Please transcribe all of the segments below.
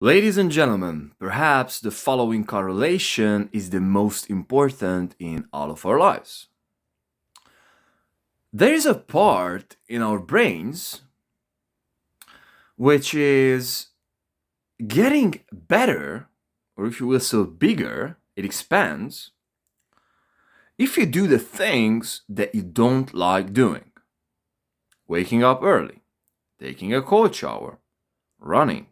Ladies and gentlemen, perhaps the following correlation is the most important in all of our lives. There is a part in our brains which is getting better, or if you will, so bigger, it expands, if you do the things that you don't like doing. Waking up early, taking a cold shower, running,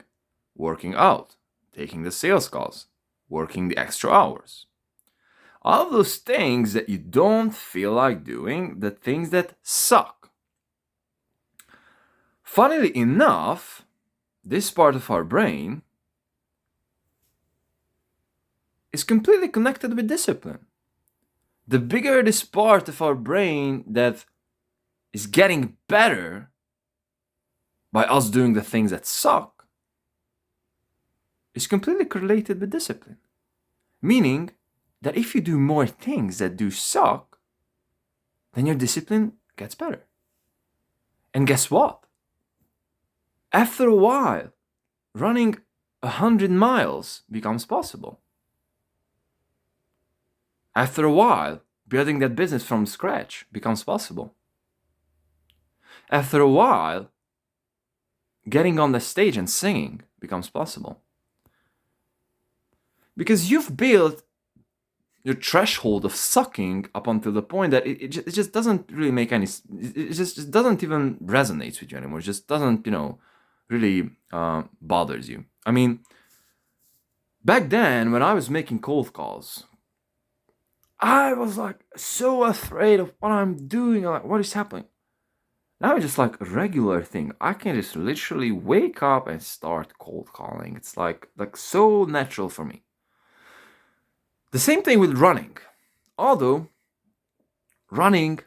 working out, taking the sales calls, working the extra hours. All of those things that you don't feel like doing, the things that suck. Funnily enough, this part of our brain is completely connected with discipline. The bigger this part of our brain that is getting better by us doing the things that suck is completely correlated with discipline. Meaning that if you do more things that do suck, then your discipline gets better. And guess what? After a while, running 100 miles becomes possible. After a while, building that business from scratch becomes possible. After a while, getting on the stage and singing becomes possible. Because you've built your threshold of sucking up until the point that it just doesn't really make any, it just doesn't even resonate with you anymore. It just doesn't, really bothers you. I mean, back then when I was making cold calls, I was like so afraid of what I'm doing, like what is happening. Now it's just like a regular thing. I can just literally wake up and start cold calling. It's like so natural for me. The same thing with running. Although running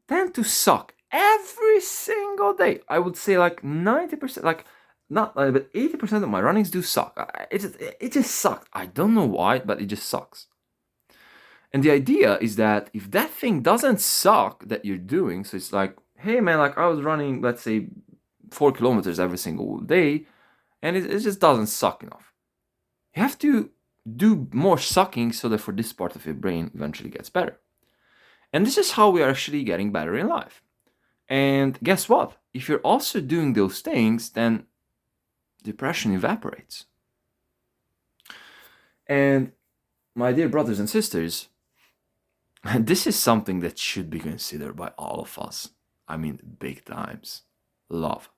tend to suck every single day. I would say like 90%, like not but 80% of my runnings do suck. It just sucks. I don't know why, but it just sucks. And the idea is that if that thing doesn't suck that you're doing, so it's like, hey man, like I was running, let's say 4 kilometers every single day, and it just doesn't suck enough. You have to do more sucking so that for this part of your brain eventually gets better. And this is how we are actually getting better in life. And guess what? If you're also doing those things, then depression evaporates. And my dear brothers and sisters, this is something that should be considered by all of us. I mean, big times. Love.